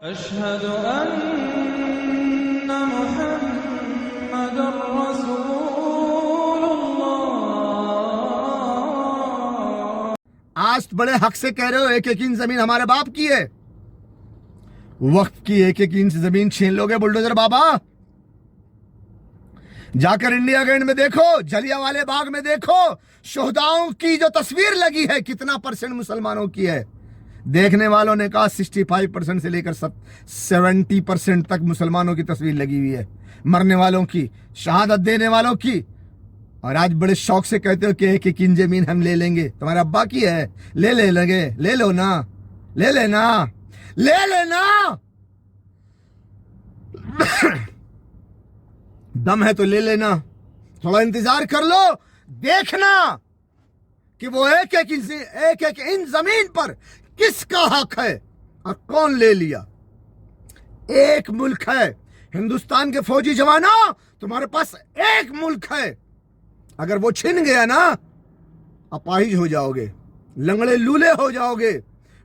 अशहदु अन्ना मुहम्मदुर रसूलुल्लाह। आज बड़े हक से कह रहे हो एक एक इंच जमीन हमारे बाप की है। वक्त की एक एक इंच जमीन छीन लोगे बुलडोजर बाबा। जाकर इंडिया गेट में देखो, जलियांवाले बाग में देखो, शोहदाओं की जो तस्वीर लगी है कितना परसेंट मुसलमानों की है। देखने वालों ने कहा 65% से लेकर 70% तक मुसलमानों की तस्वीर लगी हुई है, मरने वालों की, शहादत देने वालों की। और आज बड़े शौक से कहते हो कि एक एक इंच जमीन हम ले लेंगे। तुम्हारे अब्बा की है, ले लगे, ले लो ना, ले लेना, ले लेना। दम है तो ले लेना, थोड़ा इंतजार कर लो, देखना कि वो एक एक इंच जमीन पर किसका हक है और कौन ले लिया। एक मुल्क है हिंदुस्तान के फौजी जवानों, तुम्हारे पास एक मुल्क है। अगर वो छिन गया ना, अपाहिज हो जाओगे, लंगड़े लूले हो जाओगे,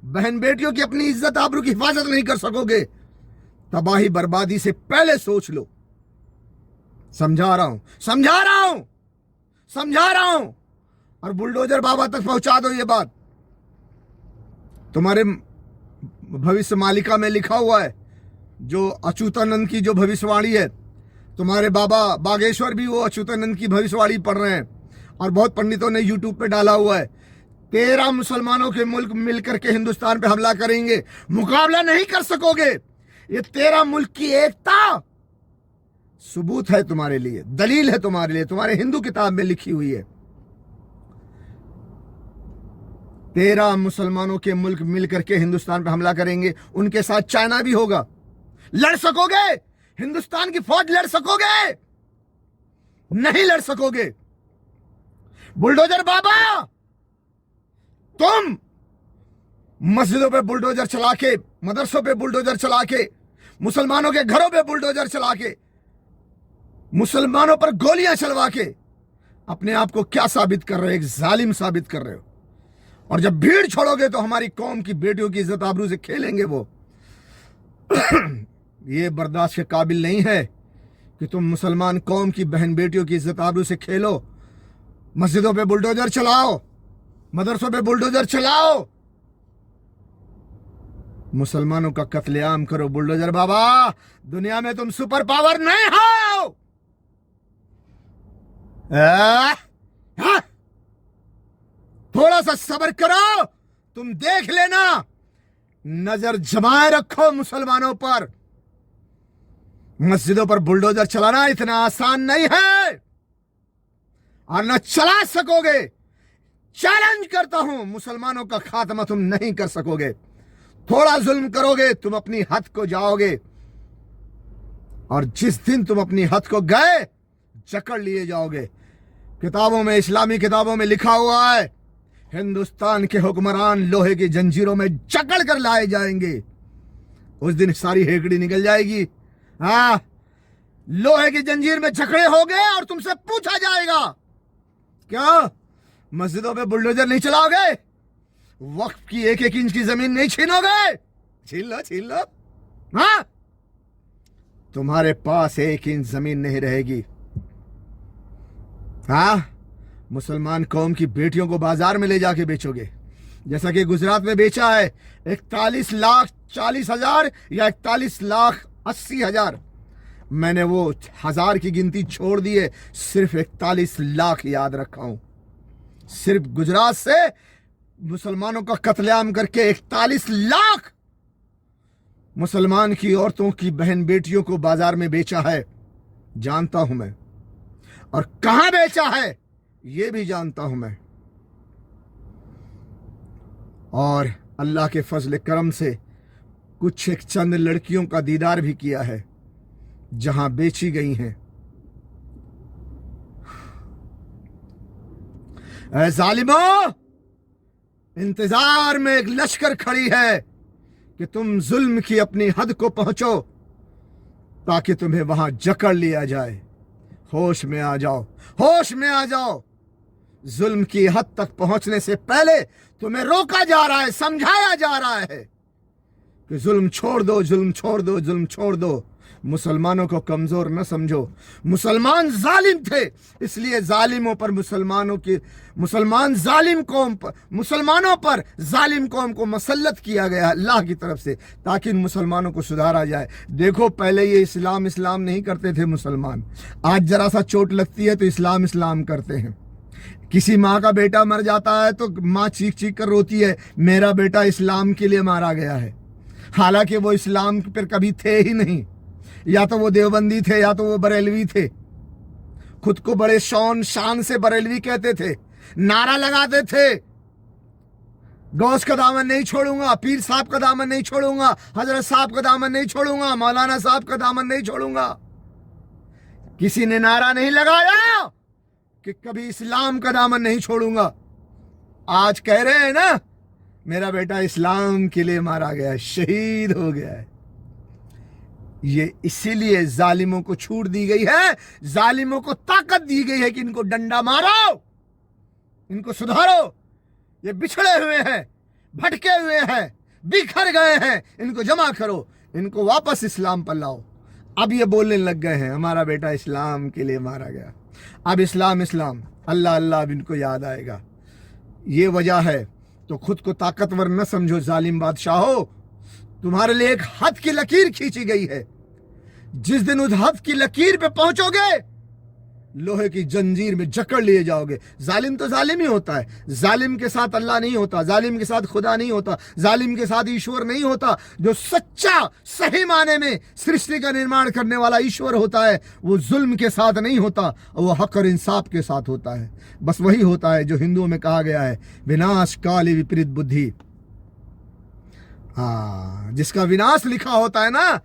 बहन बेटियों की अपनी इज्जत आबरू की हिफाजत नहीं कर सकोगे। तबाही बर्बादी से पहले सोच लो। समझा रहा हूं, समझा रहा हूं, समझा रहा हूं। और बुलडोजर बाबा तक पहुंचा दो ये बात। तुम्हारे भविष्य मालिका में लिखा हुआ है, जो अच्युतानंद की जो भविष्यवाणी है, तुम्हारे बाबा बागेश्वर भी वो अच्युतानंद की भविष्यवाणी पढ़ रहे हैं और बहुत पंडितों ने यूट्यूब पे डाला हुआ है। 13 मुसलमानों के मुल्क मिलकर के हिंदुस्तान पे हमला करेंगे, मुकाबला नहीं कर सकोगे। ये 13 मुल्क की एकता सबूत है तुम्हारे लिए, दलील है तुम्हारे लिए, तुम्हारे हिंदू किताब में लिखी हुई है। 13 मुसलमानों के मुल्क मिलकर के हिंदुस्तान पे हमला करेंगे, उनके साथ चाइना भी होगा। लड़ सकोगे? हिंदुस्तान की फौज लड़ सकोगे? नहीं लड़ सकोगे। बुलडोजर बाबा, तुम मस्जिदों पे बुलडोजर चला के, मदरसों पे बुलडोजर चला के, मुसलमानों के घरों पे बुलडोजर चला के, मुसलमानों पर गोलियां चलवा के अपने आप को क्या साबित कर रहे हो? एक जालिम साबित कर रहे हो। और जब भीड़ छोड़ोगे तो हमारी कौम की बेटियों की इज्जत आबरू से खेलेंगे वो। ये बर्दाश्त के काबिल नहीं है कि तुम मुसलमान कौम की बहन बेटियों की इज्जत आबरू से खेलो। मस्जिदों पे बुलडोजर चलाओ, मदरसों पे बुलडोजर चलाओ, मुसलमानों का कत्लेआम करो। बुलडोजर बाबा, दुनिया में तुम सुपर पावर नहीं हो। थोड़ा सा सब्र करो, तुम देख लेना। नजर जमाए रखो मुसलमानों पर। मस्जिदों पर बुलडोजर चलाना इतना आसान नहीं है और न चला सकोगे। चैलेंज करता हूं, मुसलमानों का खात्मा तुम नहीं कर सकोगे। थोड़ा जुल्म करोगे, तुम अपनी हद को जाओगे। और जिस दिन तुम अपनी हद को गए, जकड़ लिए जाओगे। किताबों में, इस्लामी किताबों में लिखा हुआ है, हिंदुस्तान के हुक्मरान लोहे की जंजीरों में जकड़ कर लाए जाएंगे। उस दिन सारी हेकड़ी निकल जाएगी। हाँ, लोहे की जंजीर में जकड़े होगे और तुमसे पूछा जाएगा, क्या मस्जिदों पे बुलडोजर नहीं चलाओगे? वक्त की एक एक इंच की जमीन नहीं छीनोगे? छीन लो, छीन लो। हाँ, तुम्हारे पास एक इंच जमीन नहीं रहेगी। हाँ, मुसलमान कौम की बेटियों को बाजार में ले जाके बेचोगे, जैसा कि गुजरात में बेचा है 41,40,000 या 41,80,000। मैंने वो 1000 की गिनती छोड़ दी है, सिर्फ 41 लाख याद रखा हूं। सिर्फ गुजरात से मुसलमानों का कत्लेआम करके 41 लाख मुसलमान की औरतों की बहन बेटियों को बाजार में बेचा है, जानता हूं मैं। और कहां बेचा है ये भी जानता हूं मैं। और अल्लाह के फजल करम से कुछ एक चंद लड़कियों का दीदार भी किया है जहां बेची गई हैं। ऐ जालिमों, इंतजार में एक लश्कर खड़ी है कि तुम जुल्म की अपनी हद को पहुंचो, ताकि तुम्हें वहां जकड़ लिया जाए। होश में आ जाओ, होश में आ जाओ। जुल्म की हद तक पहुंचने से पहले तुम्हें रोका जा रहा है, समझाया जा रहा है कि जुल्म छोड़ दो, जुल्म छोड़ दो, जुल्म छोड़ दो। मुसलमानों को कमजोर न समझो। मुसलमान जालिम थे, इसलिए जालिमों पर मुसलमान जालिम कौम पर, मुसलमानों पर जालिम कौम को मसल्लत किया गया अल्लाह की तरफ से, ताकि इन मुसलमानों को सुधारा जाए। देखो पहले ये इस्लाम इस्लाम नहीं करते थे मुसलमान, आज जरा सा चोट लगती है तो इस्लाम इस्लाम करते हैं। किसी माँ का बेटा मर जाता है तो माँ चीख चीख कर रोती है, मेरा बेटा इस्लाम के लिए मारा गया है। हालांकि वो इस्लाम पर कभी थे ही नहीं, या तो वो देवबंदी थे या तो वो बरेलवी थे। खुद को बड़े शान से बरेलवी कहते थे, नारा लगाते थे, गौस का दामन नहीं छोड़ूंगा, पीर साहब का दामन नहीं छोड़ूंगा, हजरत साहब का दामन नहीं छोड़ूंगा, मौलाना साहब का दामन नहीं छोड़ूंगा। किसी ने नारा नहीं लगाया कि कभी इस्लाम का दामन नहीं छोड़ूंगा। आज कह रहे हैं ना, मेरा बेटा इस्लाम के लिए मारा गया, शहीद हो गया है। ये इसीलिए जालिमों को छूट दी गई है, जालिमों को ताकत दी गई है कि इनको डंडा मारो, इनको सुधारो। ये बिछड़े हुए हैं, भटके हुए हैं, बिखर गए हैं, इनको जमा करो, इनको वापस इस्लाम पर लाओ। अब ये बोलने लग गए हैं हमारा बेटा इस्लाम के लिए मारा गया, अब इस्लाम इस्लाम, अल्लाह अल्लाह, अब इनको याद आएगा। ये वजह है। तो खुद को ताकतवर न समझो जालिम बादशाहो, तुम्हारे लिए एक हद की लकीर खींची गई है। जिस दिन उस हद की लकीर पे पहुंचोगे, लोहे की जंजीर में जकड़ लिए जाओगे। जालिम तो जालिम ही होता है, जालिम के साथ अल्लाह नहीं होता, जालिम के साथ खुदा नहीं होता, जालिम के साथ ईश्वर नहीं होता। जो सच्चा सही माने में सृष्टि का निर्माण करने वाला ईश्वर होता है, वो जुल्म के साथ नहीं होता, वो हक और इंसाफ के साथ होता है। बस वही होता है जो हिंदुओं में कहा गया है, विनाश काल विपरीत बुद्धि। हाँ, जिसका विनाश लिखा होता है ना,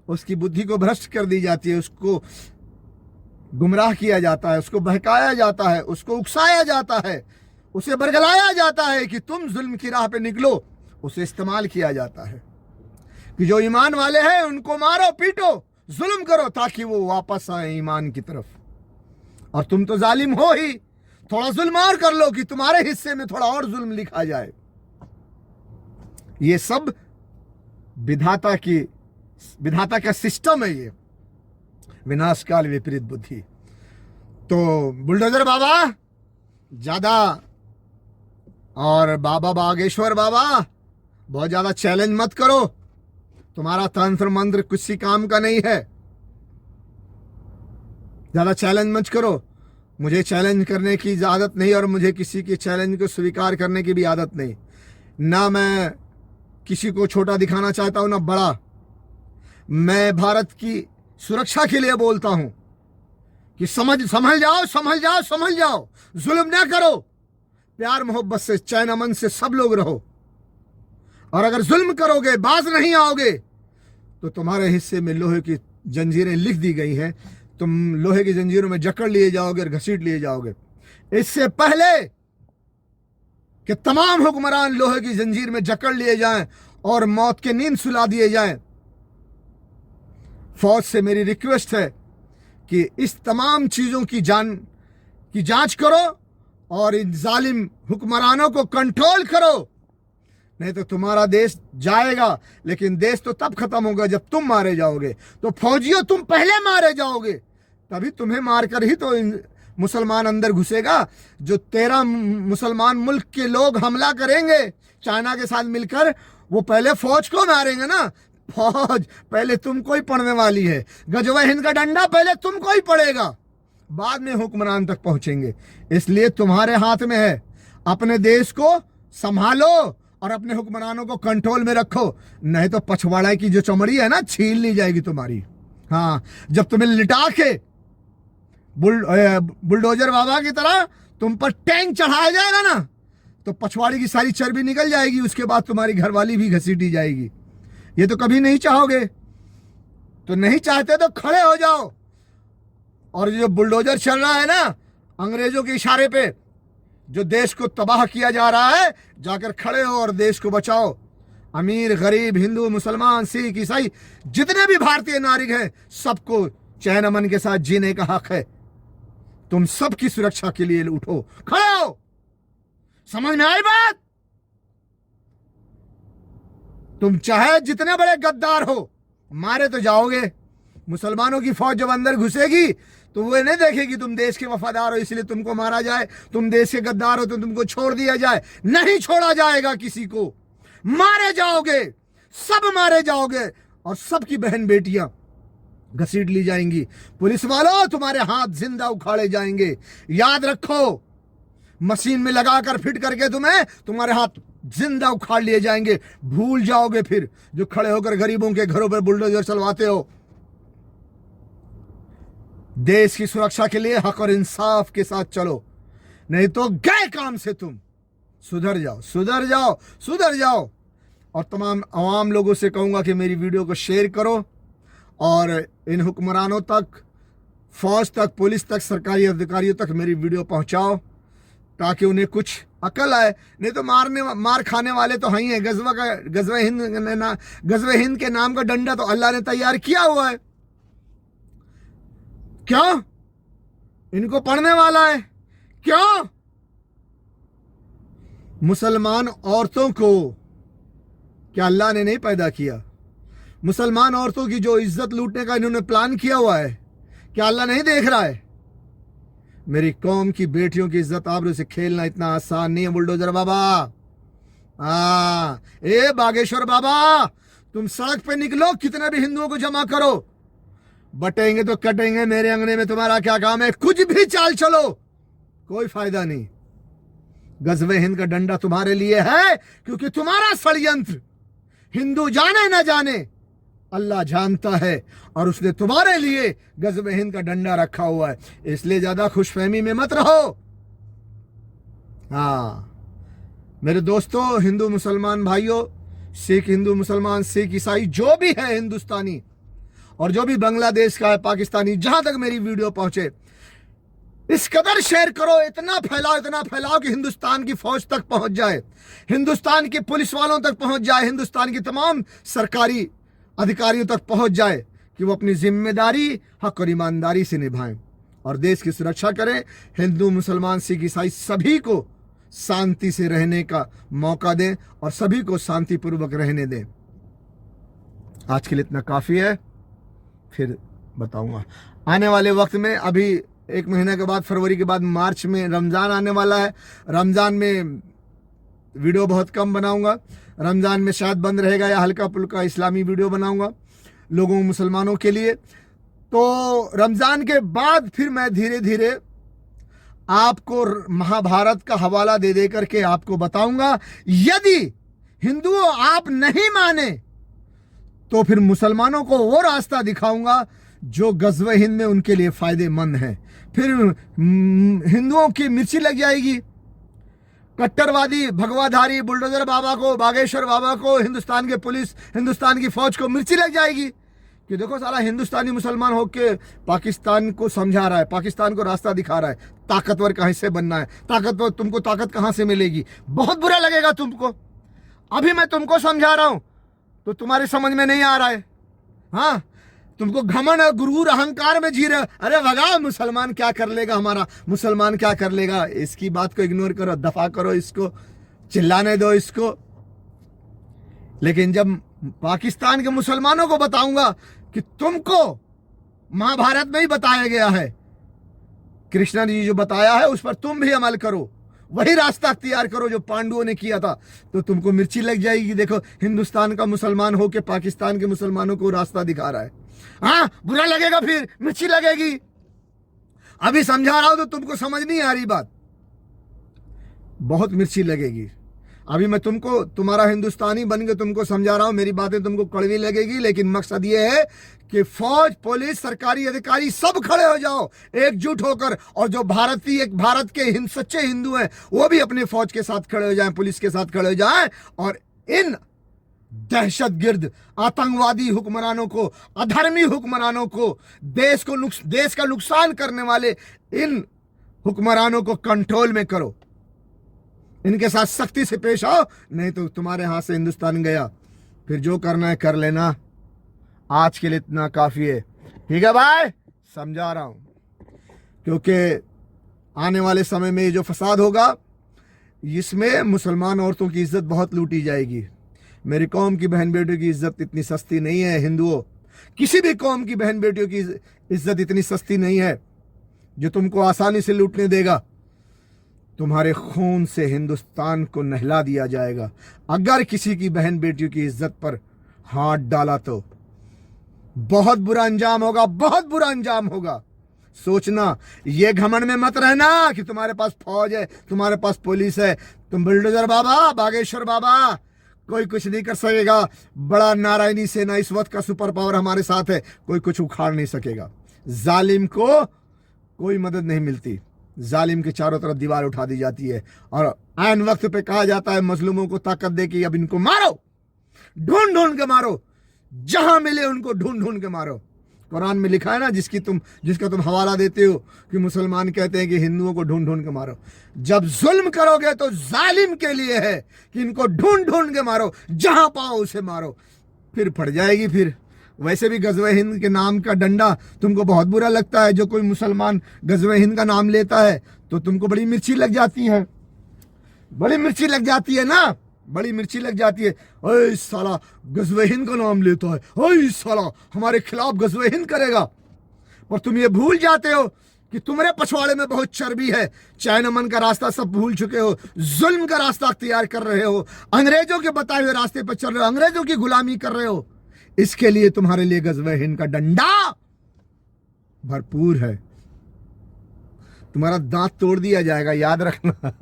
उसकी बुद्धि को भ्रष्ट कर दी जाती है, उसको गुमराह किया जाता है, उसको बहकाया जाता है, उसको उकसाया जाता है, उसे बरगलाया जाता है कि तुम जुल्म की राह पे निकलो। उसे इस्तेमाल किया जाता है कि जो ईमान वाले हैं उनको मारो, पीटो, जुल्म करो, ताकि वो वापस आए ईमान की तरफ। और तुम तो जालिम हो ही, थोड़ा जुल्म और कर लो कि तुम्हारे हिस्से में थोड़ा और जुल्म लिखा जाए। ये सब विधाता का सिस्टम है, ये विनाश काल विपरीत बुद्धि। तो बुलडोजर बाबा ज्यादा और बाबा बागेश्वर बाबा बहुत ज्यादा चैलेंज मत करो, तुम्हारा तंत्र मंत्र किसी काम का नहीं है। ज्यादा चैलेंज मत करो, मुझे चैलेंज करने की आदत नहीं, और मुझे किसी के चैलेंज को स्वीकार करने की भी आदत नहीं। ना मैं किसी को छोटा दिखाना चाहता हूं, ना बड़ा। मैं भारत की सुरक्षा के लिए बोलता हूं कि समझ जाओ, जुल्म ना करो, प्यार मोहब्बत से, चैन अमन से सब लोग रहो। और अगर जुल्म करोगे, बाज नहीं आओगे, तो तुम्हारे हिस्से में लोहे की जंजीरें लिख दी गई हैं, तुम लोहे की जंजीरों में जकड़ लिए जाओगे और घसीट लिए जाओगे। इससे पहले कि तमाम हुक्मरान लोहे की जंजीर में जकड़ लिए जाएं और मौत के नींद सुला दिए जाएं, फौज से मेरी रिक्वेस्ट है कि इस तमाम चीजों की जांच करो और इन जालिम हुक्मरानों को कंट्रोल करो। नहीं तो तुम्हारा देश जाएगा, लेकिन देश तो तब खत्म होगा जब तुम मारे जाओगे। तो फौजियों, तुम पहले मारे जाओगे, तभी तुम्हें मारकर ही तो मुसलमान अंदर घुसेगा। जो 13 मुसलमान मुल्क के लोग हमला करेंगे चाइना के साथ मिलकर, वो पहले फौज को मारेंगे ना। फौज पहले तुमको ही पड़ने वाली है, गजवा हिंद का डंडा पहले तुमको ही पड़ेगा, बाद में हुक्मरान तक पहुंचेंगे। इसलिए तुम्हारे हाथ में है, अपने देश को संभालो और अपने हुक्मरानों को कंट्रोल में रखो, नहीं तो पछवाड़ा की जो चमड़ी है ना, छीन ली जाएगी तुम्हारी। हाँ, जब तुम्हें लिटा के बुलडोजर बाबा की तरह तुम पर टैंक चढ़ाया जाएगा ना, तो पछवाड़ी की सारी चर्बी निकल जाएगी, उसके बाद तुम्हारी घरवाली भी घसीटी जाएगी। ये तो कभी नहीं चाहोगे। तो नहीं चाहते तो खड़े हो जाओ, और जो बुलडोजर चल रहा है ना अंग्रेजों के इशारे पे, जो देश को तबाह किया जा रहा है, जाकर खड़े हो और देश को बचाओ। अमीर गरीब, हिंदू मुसलमान, सिख ईसाई, जितने भी भारतीय नागरिक हैं, सबको चैन अमन के साथ जीने का हक है। तुम सबकी सुरक्षा के लिए उठो, खड़े हो। समझ में आई बात? तुम चाहे जितने बड़े गद्दार हो, मारे तो जाओगे। मुसलमानों की फौज जब अंदर घुसेगी तो वो नहीं देखेगी तुम देश के वफादार हो इसलिए तुमको मारा जाए, तुम देश के गद्दार हो तो तुमको छोड़ दिया जाए। नहीं छोड़ा जाएगा किसी को, मारे जाओगे, सब मारे जाओगे और सबकी बहन बेटियां घसीट ली जाएंगी। पुलिस वालों, तुम्हारे हाथ जिंदा उखाड़े जाएंगे। याद रखो, मशीन में लगाकर फिट करके तुम्हारे हाथ जिंदा उखाड़ लिए जाएंगे। भूल जाओगे फिर जो खड़े होकर गरीबों के घरों पर बुलडोजर चलवाते हो। देश की सुरक्षा के लिए हक और इंसाफ के साथ चलो, नहीं तो गए काम से तुम। सुधर जाओ, सुधर जाओ, सुधर जाओ। और तमाम आवाम लोगों से कहूंगा कि मेरी वीडियो को शेयर करो और इन हुक्मरानों तक, फौज तक, पुलिस तक, सरकारी अधिकारियों तक मेरी वीडियो पहुंचाओ ताकि उन्हें कुछ अकल आए। नहीं तो मार खाने वाले तो हैं ही है। गज़वे हिंद के नाम का डंडा तो अल्लाह ने तैयार किया हुआ है। क्यों? इनको पढ़ने वाला है। क्यों? मुसलमान औरतों को क्या अल्लाह ने नहीं पैदा किया? मुसलमान औरतों की जो इज्जत लूटने का इन्होंने प्लान किया हुआ है, क्या अल्लाह नहीं देख रहा है? मेरी कौम की बेटियों की इज्जत आबरू से खेलना इतना आसान नहीं है बुलडोजर बाबा। ए बागेश्वर बाबा, तुम सड़क पे निकलो, कितने भी हिंदुओं को जमा करो, बटेंगे तो कटेंगे। मेरे अंगने में तुम्हारा क्या काम है? कुछ भी चाल चलो, कोई फायदा नहीं। गज़वे हिंद का डंडा तुम्हारे लिए है क्योंकि तुम्हारा षड्यंत्र हिंदू जाने न जाने अल्लाह जानता है और उसने तुम्हारे लिए गज़वे हिंद का डंडा रखा हुआ है। इसलिए ज्यादा खुशफहमी में मत रहो। मेरे दोस्तों, हिंदू मुसलमान भाइयों, सिख हिंदू मुसलमान, सिख ईसाई जो भी है हिंदुस्तानी और जो भी बांग्लादेश का है, पाकिस्तानी, जहां तक मेरी वीडियो पहुंचे, इस कदर शेयर करो, इतना फैलाओ कि हिंदुस्तान की फौज तक पहुंच जाए, हिंदुस्तान के पुलिस वालों तक पहुंच जाए, हिंदुस्तान की तमाम सरकारी अधिकारियों तक पहुंच जाए कि वो अपनी जिम्मेदारी हक और ईमानदारी से निभाएं और देश की सुरक्षा करें। हिंदू मुसलमान सिख ईसाई सभी को शांति से रहने का मौका दें और सभी को शांतिपूर्वक रहने दें। आज के लिए इतना काफ़ी है, फिर बताऊंगा आने वाले वक्त में। अभी 1 महीने के बाद, फरवरी के बाद मार्च में रमज़ान आने वाला है। रमज़ान में वीडियो बहुत कम बनाऊंगा। रमज़ान में शायद बंद रहेगा या हल्का फुल्का इस्लामी वीडियो बनाऊंगा लोगों मुसलमानों के लिए। तो रमज़ान के बाद फिर मैं धीरे धीरे आपको महाभारत का हवाला दे दे करके आपको बताऊंगा। यदि हिंदुओं आप नहीं माने तो फिर मुसलमानों को वो रास्ता दिखाऊंगा जो गज़वे हिंद में उनके लिए फायदेमंद है। फिर हिंदुओं की मिर्ची लग जाएगी। कट्टरवादी भगवाधारी बुलडोजर बाबा को, बागेश्वर बाबा को, हिंदुस्तान के पुलिस, हिंदुस्तान की फौज को मिर्ची लग जाएगी कि देखो साला हिंदुस्तानी मुसलमान होके पाकिस्तान को समझा रहा है, पाकिस्तान को रास्ता दिखा रहा है, ताकतवर कहां से बनना है, ताकतवर, तुमको ताकत कहां से मिलेगी। बहुत बुरा लगेगा तुमको। अभी मैं तुमको समझा रहा हूं तो तुम्हारी समझ में नहीं आ रहा है। हाँ, तुमको घमंड और गुरूर अहंकार में जी रहे। अरे भगा, मुसलमान क्या कर लेगा हमारा, मुसलमान क्या कर लेगा। इसकी बात को इग्नोर करो, दफा करो इसको, चिल्लाने दो इसको। लेकिन जब पाकिस्तान के मुसलमानों को बताऊंगा कि तुमको महाभारत में ही बताया गया है, कृष्ण जी जो बताया है उस पर तुम भी अमल करो, वही रास्ता अख्तियार करो जो पांडवों ने किया था, तो तुमको मिर्ची लग जाएगी। देखो, हिंदुस्तान का मुसलमान हो के पाकिस्तान के मुसलमानों को रास्ता दिखा रहा है। हाँ, बुरा लगेगा, फिर मिर्ची लगेगी। अभी समझा रहा हूं तो तुमको समझ नहीं आ रही बात, बहुत मिर्ची लगेगी। अभी मैं तुमको, तुम्हारा हिंदुस्तानी बन के तुमको समझा रहा हूं, मेरी बातें तुमको कड़वी लगेगी, लेकिन मकसद ये है कि फौज, पुलिस, सरकारी अधिकारी सब खड़े हो जाओ एकजुट होकर, और जो भारत के सच्चे हिंदू हैं वो भी अपनी फौज के साथ खड़े हो जाएं, पुलिस के साथ खड़े हो जाएं, और इन दहशतगर्द आतंकवादी हुक्मरानों को, अधर्मी हुक्मरानों को, देश का नुकसान करने वाले इन हुक्मरानों को कंट्रोल में करो। इनके साथ सख्ती से पेश आओ, नहीं तो तुम्हारे हाथ से हिंदुस्तान गया। फिर जो करना है कर लेना। आज के लिए इतना काफी है, ठीक है भाई, समझा रहा हूं। क्योंकि आने वाले समय में ये जो फसाद होगा, इसमें मुसलमान औरतों की इज्जत बहुत लूटी जाएगी। मेरी कौम की बहन बेटियों की इज्जत इतनी सस्ती नहीं है। हिंदुओं, किसी भी कौम की बहन बेटियों की इज्जत इतनी सस्ती नहीं है जो तुमको आसानी से लूटने देगा। तुम्हारे खून से हिंदुस्तान को नहला दिया जाएगा। अगर किसी की बहन बेटियों की इज्जत पर हाथ डाला तो बहुत बुरा अंजाम होगा, बहुत बुरा अंजाम होगा। सोचना, ये घमंड में मत रहना कि तुम्हारे पास फौज है, तुम्हारे पास पुलिस है, तुम बुलडोजर बाबा, बागेश्वर बाबा, कोई कुछ नहीं कर सकेगा। बड़ा नारायणी सेना इस वक्त का सुपर पावर हमारे साथ है, कोई कुछ उखाड़ नहीं सकेगा। जालिम को कोई मदद नहीं मिलती, जालिम के चारों तरफ दीवार उठा दी जाती है और ऐन वक्त पे कहा जाता है मजलूमों को ताकत दे कि अब इनको मारो, ढूंढ ढूंढ के मारो, जहां मिले उनको ढूंढ ढूंढ के मारो। कुरान में लिखा है ना, जिसका तुम हवाला देते हो कि मुसलमान कहते हैं कि हिंदुओं को ढूंढ ढूंढ के मारो। जब जुल्म करोगे तो जालिम के लिए है कि इनको ढूंढ ढूंढ के मारो, जहां पाओ उसे मारो, फिर फट जाएगी। फिर वैसे भी गज़वे हिंद के नाम का डंडा तुमको बहुत बुरा लगता है। जो कोई मुसलमान गज़वे हिंद का नाम लेता है तो तुमको बड़ी मिर्ची लग जाती है, बड़ी मिर्ची लग जाती है ना, बड़ी मिर्ची लग जाती है। ओए साला गज़वे हिंद का नाम लेता है, ओए साला हमारे खिलाफ गज़वे हिंद करेगा। और तुम ये भूल जाते हो कि तुम्हारे पछवाड़े में बहुत चर्बी है। चैन अमन का रास्ता सब भूल चुके हो, जुल्म का रास्ता अख्तियार कर रहे हो, अंग्रेजों के बताए हुए रास्ते पर चल रहे हो, अंग्रेजों की गुलामी कर रहे हो। इसके लिए तुम्हारे लिए गज़वे हिंद का डंडा भरपूर है। तुम्हारा दांत तोड़ दिया जाएगा, याद रखना।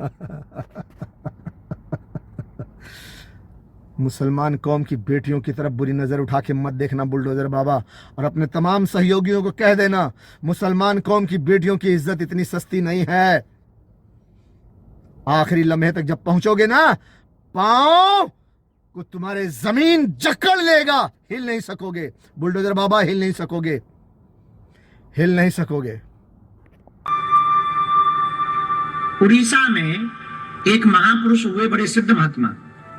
मुसलमान कौम की बेटियों की तरफ बुरी नजर उठा के मत देखना बुलडोजर बाबा, और अपने तमाम सहयोगियों को कह देना मुसलमान कौम की बेटियों की इज्जत इतनी सस्ती नहीं है। आखिरी लम्हे तक जब पहुंचोगे ना, पांव को तुम्हारे जमीन जकड़ लेगा, हिल नहीं सकोगे बुलडोजर बाबा, हिल नहीं सकोगे, हिल नहीं सकोगे। उड़ीसा में एक महापुरुष हुए, बड़े सिद्ध महात्मा,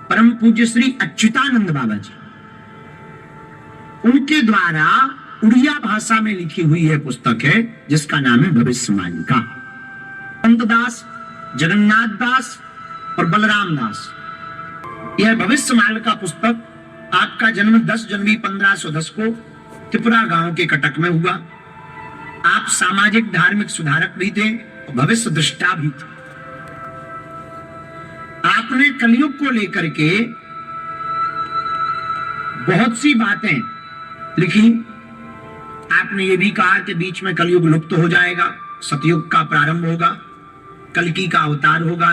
परम पूज्य श्री अच्युतानंद बाबा जी। उनके द्वारा उड़िया भाषा में लिखी हुई यह पुस्तक है जिसका नाम है भविष्य मालिका। संत दास, जगन्नाथ दास और बलराम दास, यह भविष्य मालिका पुस्तक, आपका जन्म 10 जनवरी 1510 को त्रिपुरा गांव के कटक में हुआ। आप सामाजिक धार्मिक सुधारक भी थे और भविष्य दृष्टा भी थे। आपने कलयुग को लेकर के बहुत सी बातें लिखी। आपने ये भी कहा कि बीच में कलयुग लुप्त हो जाएगा, सतयुग का प्रारंभ होगा, कल्कि का अवतार होगा,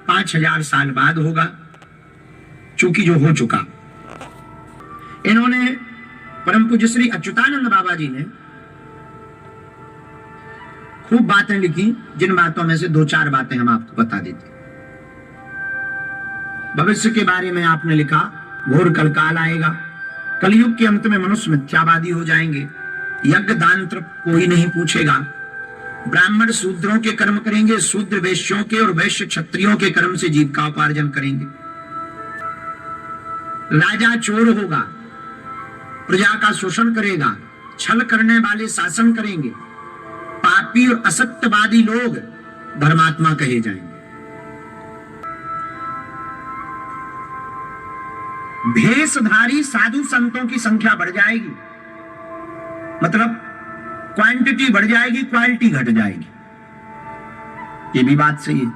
5000 साल बाद होगा, चूंकि जो हो चुका। इन्होंने परम पूज्य श्री अच्युतानंद बाबा जी ने खूब बातें लिखी, जिन बातों में से 2-4 बातें हम आपको बता देते। भविष्य के बारे में आपने लिखा, घोर कलकाल आएगा, कलयुग के अंत में मनुष्य मिथ्यावादी हो जाएंगे, यज्ञ दान तर्प कोई नहीं पूछेगा, ब्राह्मण शूद्रों के कर्म करेंगे, शूद्र वैश्यों के और वैश्य क्षत्रियों के कर्म से जीविका उपार्जन करेंगे, राजा चोर होगा, प्रजा का शोषण करेगा, छल करने वाले शासन करेंगे, पापी और असत्यवादी लोग धर्मात्मा कहे जाएंगे, भेषधारी साधु संतों की संख्या बढ़ जाएगी, मतलब क्वांटिटी बढ़ जाएगी, क्वालिटी घट जाएगी। ये भी बात सही है,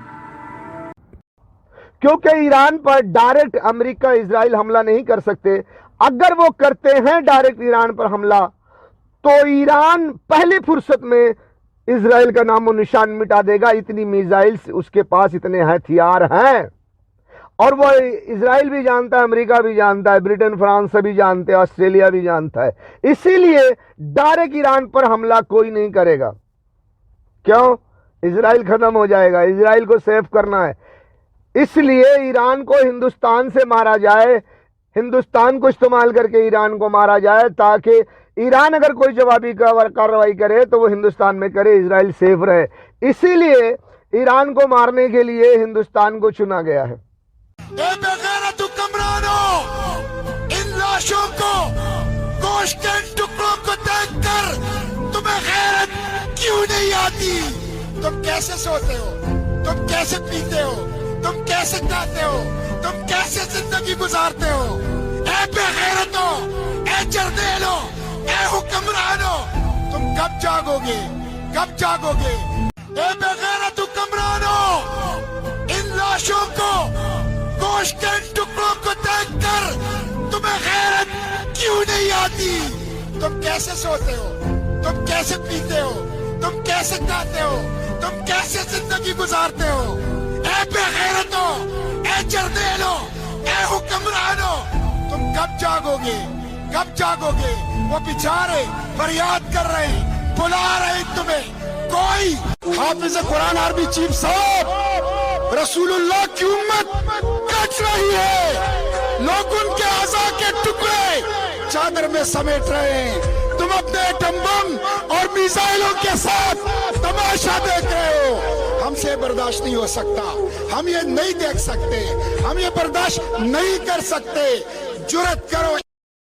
क्योंकि ईरान पर डायरेक्ट अमेरिका इजराइल हमला नहीं कर सकते। अगर वो करते हैं डायरेक्ट ईरान पर हमला, तो ईरान पहली फुर्सत में इजराइल का नामो निशान मिटा देगा। इतनी मिसाइल्स उसके पास, इतने हथियार हैं, और वो इजराइल भी जानता है, अमेरिका भी जानता है, ब्रिटेन फ्रांस सभी जानते हैं, ऑस्ट्रेलिया भी जानता है। इसीलिए डायरेक्ट ईरान पर हमला कोई नहीं करेगा। क्यों? इजराइल खत्म हो जाएगा, इजराइल को सेव करना है। इसलिए ईरान को हिंदुस्तान से मारा जाए, हिंदुस्तान को इस्तेमाल करके ईरान को मारा जाए, ताकि ईरान अगर कोई जवाबी कार्रवाई करे तो वो हिंदुस्तान में करे, इजराइल सेफ रहे। इसीलिए ईरान को मारने के लिए हिंदुस्तान को चुना गया है। बेगैरत हुक्मरानों, इन लाशों को, गोश्त के टुकड़ों को देखकर तुम्हें गैरत क्यों नहीं आती? तुम कैसे सोते हो? तुम कैसे पीते हो? तुम कैसे खाते हो? तुम कैसे जिंदगी गुजारते हो? ए बेगैरतो, ए जरदेलो, ए हुक्मरानो, तुम कब जागोगे, कब जागोगे? ए बेगैरत हुक्मरानो, इन लाशों को, गोश्त के टुकड़ों को देखकर तुम्हें गैरत क्यों नहीं आती? तुम कैसे सोते हो, तुम कैसे पीते हो, तुम कैसे खाते हो, तुम कैसे जिंदगी गुजारते हो? ए बेगैरतो, ए जरदेलो, ए हुक्मरानो, तुम कब जागोगे, कब जागोगे? वो बेचारे फरियाद कर रहे, बुला रहे तुम्हें। कोई हाफिज कुरान आर्मी चीफ साहब, रसूलुल्लाह की उम्मत कट रही है, लोग उनके आज़ा के टुकड़े चादर में समेट रहे हैं, तुम अपने एटम बम और मिसाइलों के साथ तमाशा देख रहे हो। हमसे बर्दाश्त नहीं हो सकता, हम ये नहीं देख सकते, हम ये बर्दाश्त नहीं कर सकते। जुर्रत करो